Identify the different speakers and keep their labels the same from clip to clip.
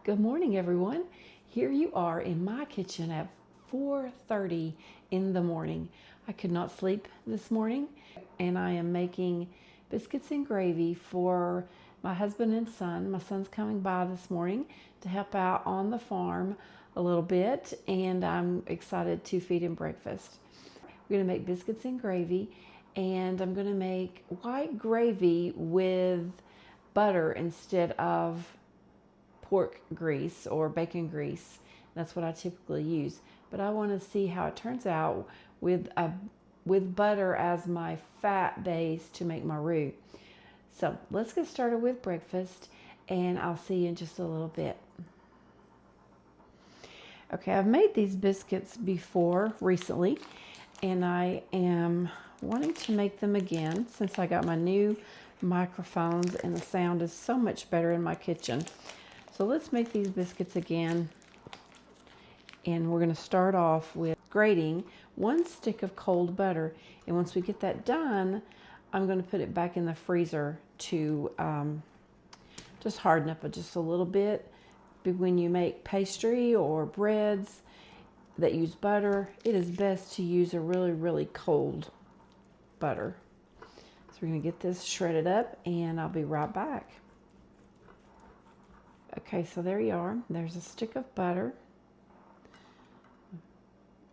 Speaker 1: Good morning, everyone. Here you are in my kitchen at 4:30 in the morning. I could not sleep this morning, and I am making biscuits and gravy for my husband and son. My son's coming by this morning to help out on the farm a little bit, and I'm excited to feed him breakfast. We're going to make biscuits and gravy, and I'm going to make white gravy with butter instead of pork grease or bacon grease. That's what I typically use, but I want to see how it turns out with butter as my fat base to make my roux. So let's get started with breakfast, and I'll see you in just a little bit. Okay, I've made these biscuits before recently, and I am wanting to make them again since I got my new microphones and the sound is so much better in my kitchen. So let's make these biscuits again, and we're going to start off with grating 1 stick of cold butter, and once we get that done, I'm going to put it back in the freezer to just harden up just a little bit. When you make pastry or breads that use butter, it is best to use a really cold butter. So we're going to get this shredded up, and I'll be right back. Okay, so there you are. There's a stick of butter.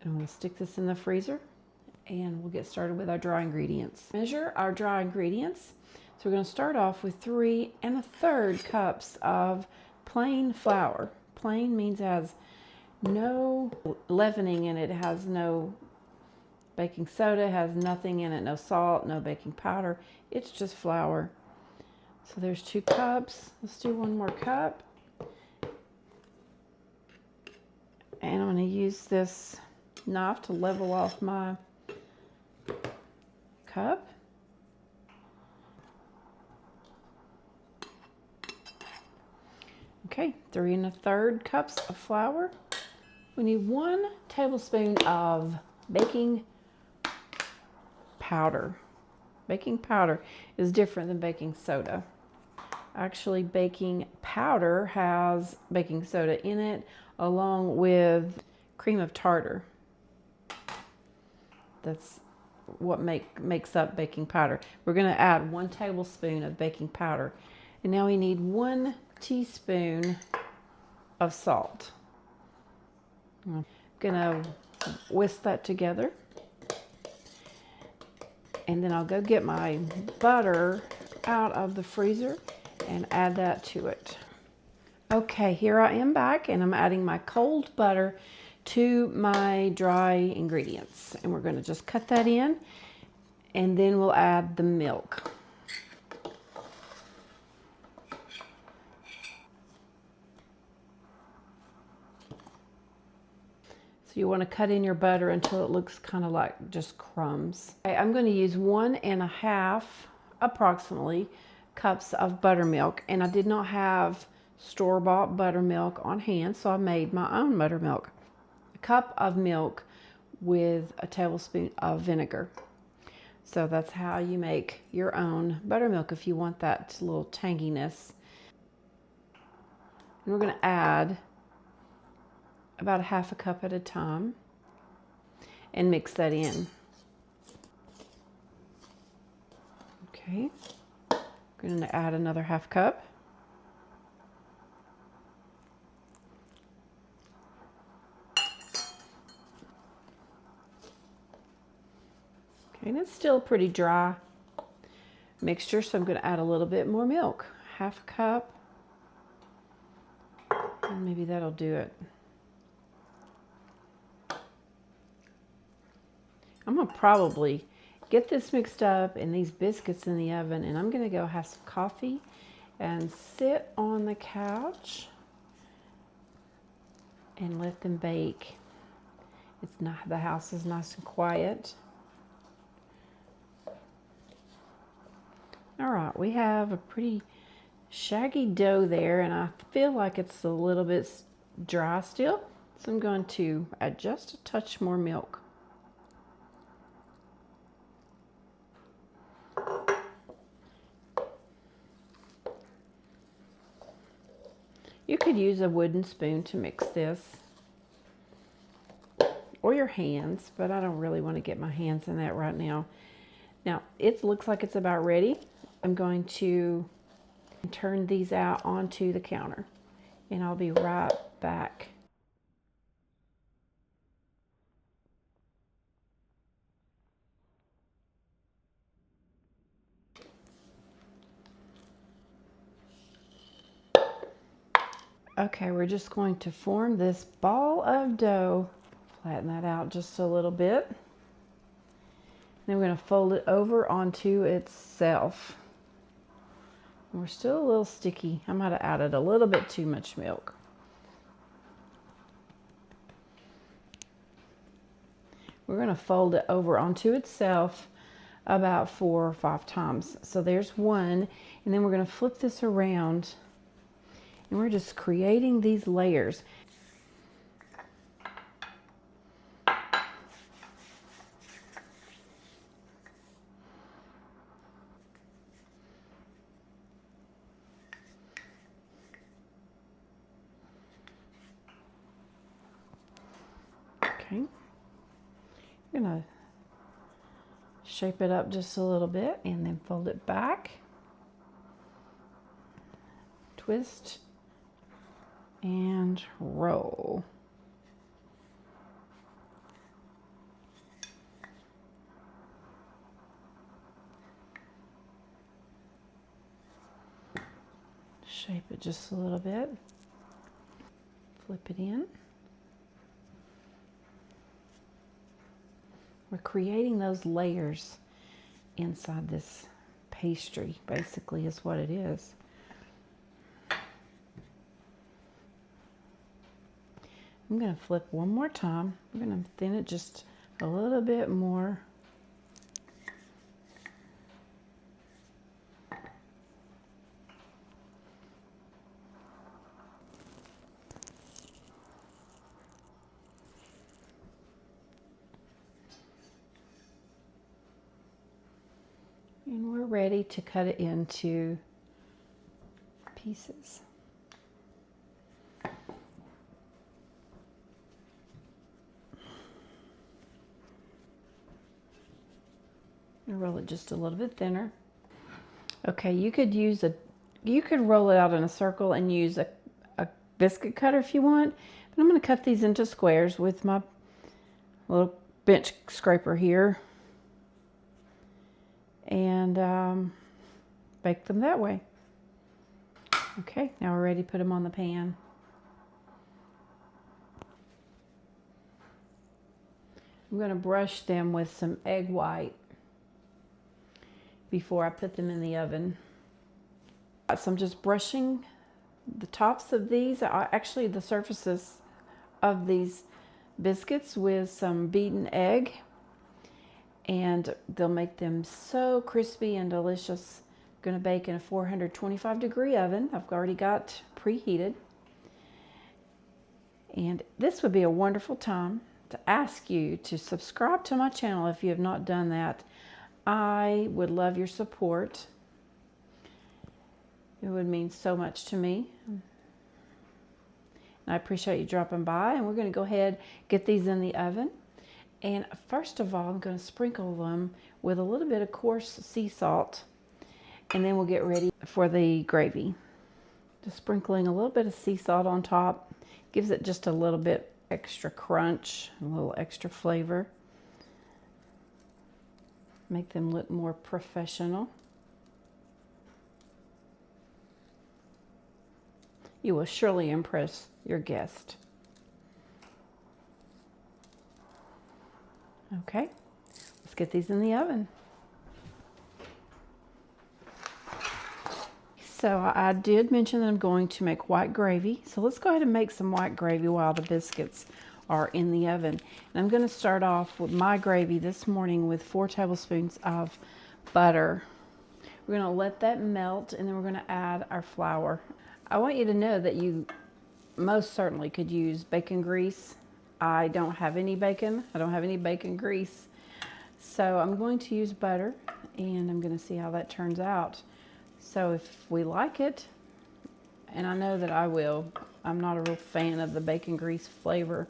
Speaker 1: And we'll stick this in the freezer, and we'll get started with our dry ingredients. Measure our dry ingredients. So we're going to start off with 3 1/3 cups of plain flour. Plain means it has no leavening in it. It has no baking soda, it has nothing in it, no salt, no baking powder. It's just flour. So there's 2 cups. Let's do 1 more cup. And I'm going to use this knife to level off my cup. Okay, 3 1/3 cups of flour. We need 1 tablespoon of baking powder. Baking powder is different than baking soda. Actually, baking powder has baking soda in it along with cream of tartar. That's what makes up baking powder. We're going to add 1 tablespoon of baking powder. And now we need 1 teaspoon of salt. I'm going to whisk that together. And then I'll go get my butter out of the freezer and add that to it. Okay, here I am back, and I'm adding my cold butter to my dry ingredients. And we're going to just cut that in, and then we'll add the milk. So you want to cut in your butter until it looks kind of like just crumbs. Okay, I'm going to use 1 1/2 approximately cups of buttermilk, and I did not have store-bought buttermilk on hand, so I made my own buttermilk. A cup of milk with a tablespoon of vinegar. So that's how you make your own buttermilk if you want that little tanginess. And we're going to add about 1/2 cup at a time and mix that in. Okay, I'm going to add another 1/2 cup. Okay, and it's still a pretty dry mixture, so I'm going to add a little bit more milk. 1/2 cup, and maybe that'll do it. I'm going to probably get this mixed up and these biscuits in the oven, and I'm going to go have some coffee and sit on the couch and let them bake. It's not, the house is nice and quiet. All right, we have a pretty shaggy dough there, and I feel like it's a little bit dry still, so I'm going to add just a touch more milk. You could use a wooden spoon to mix this, or your hands, but I don't really want to get my hands in that right now. Now, it looks like it's about ready. I'm going to turn these out onto the counter, and I'll be right back. Okay, we're just going to form this ball of dough. Flatten that out just a little bit. Then we're going to fold it over onto itself. We're still a little sticky. I might have added a little bit too much milk. We're going to fold it over onto itself about 4 or 5 times. So there's one, and then we're going to flip this around, and we're just creating these layers. Okay, I'm going to shape it up just a little bit and then fold it back, twist, and roll. Shape it just a little bit, flip it in. We're creating those layers inside this pastry, basically, is what it is. I'm going to flip one more time. I'm going to thin it just a little bit more. And we're ready to cut it into pieces. Roll it just a little bit thinner. Okay, you could roll it out in a circle and use a biscuit cutter if you want, but I'm going to cut these into squares with my little bench scraper here and bake them that way. Okay, now we're ready to put them on the pan. I'm going to brush them with some egg white before I put them in the oven. So I'm just brushing the tops of these, actually the surfaces of these biscuits, with some beaten egg, and they'll make them so crispy and delicious. I'm going to bake in a 425-degree oven. I've already got preheated. And this would be a wonderful time to ask you to subscribe to my channel if you have not done that. I would love your support. It would mean so much to me. And I appreciate you dropping by. And we're going to go ahead and get these in the oven. And first of all, I'm going to sprinkle them with a little bit of coarse sea salt. And then we'll get ready for the gravy. Just sprinkling a little bit of sea salt on top gives it just a little bit extra crunch, a little extra flavor. Make them look more professional. You will surely impress your guest. Okay, let's get these in the oven. So I did mention that I'm going to make white gravy. So let's go ahead and make some white gravy while the biscuits are in the oven. And I'm going to start off with my gravy this morning with 4 tablespoons of butter. We're going to let that melt, and then we're going to add our flour. I want you to know that you most certainly could use bacon grease. I don't have any bacon. I don't have any bacon grease. So I'm going to use butter, and I'm going to see how that turns out. So if we like it, and I know that I will. I'm not a real fan of the bacon grease flavor.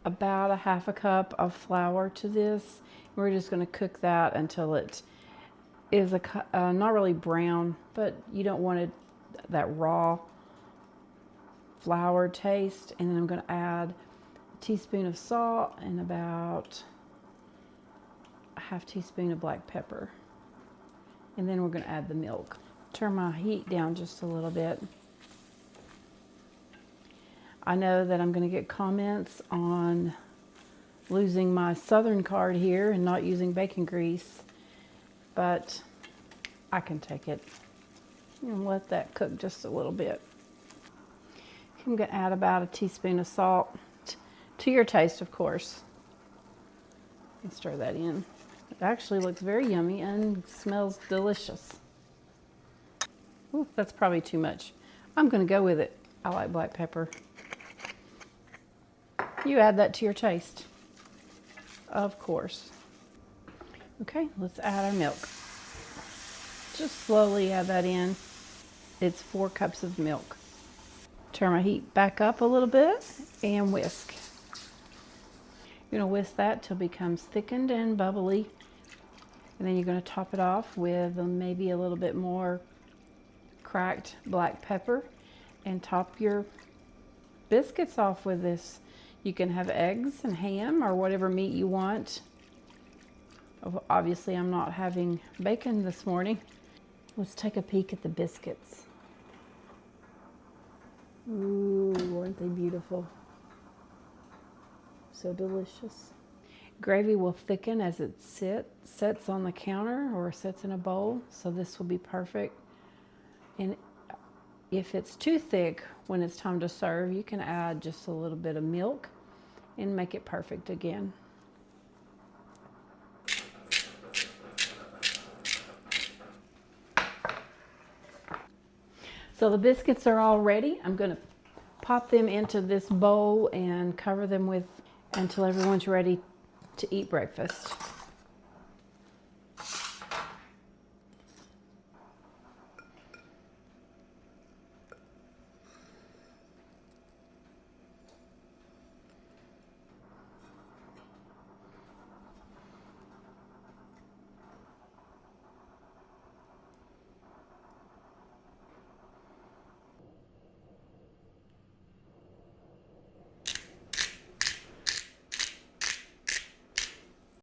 Speaker 1: About a half a cup of flour to this. We're just going to cook that until it is not really brown, but you don't want it that raw flour taste. And then I'm going to add a teaspoon of salt and about a half teaspoon of black pepper. And then we're going to add the milk. Turn my heat down just a little bit. I know that I'm going to get comments on losing my Southern card here and not using bacon grease, but I can take it. And let that cook just a little bit. I'm going to add about a teaspoon of salt, to your taste, of course. And stir that in. It actually looks very yummy and smells delicious. Ooh, that's probably too much. I'm going to go with it. I like black pepper. You add that to your taste, of course. Okay, let's add our milk. Just slowly add that in. It's 4 cups of milk. Turn my heat back up a little bit and whisk. You're going to whisk that till it becomes thickened and bubbly. And then you're going to top it off with maybe a little bit more cracked black pepper and top your biscuits off with this. You can have eggs and ham or whatever meat you want. Obviously, I'm not having bacon this morning. Let's take a peek at the biscuits. Ooh, aren't they beautiful? So delicious. Gravy will thicken as it sets on the counter or sets in a bowl, so this will be perfect. And if it's too thick when it's time to serve, you can add just a little bit of milk and make it perfect again. So the biscuits are all ready. I'm going to pop them into this bowl and cover them with until everyone's ready to eat breakfast.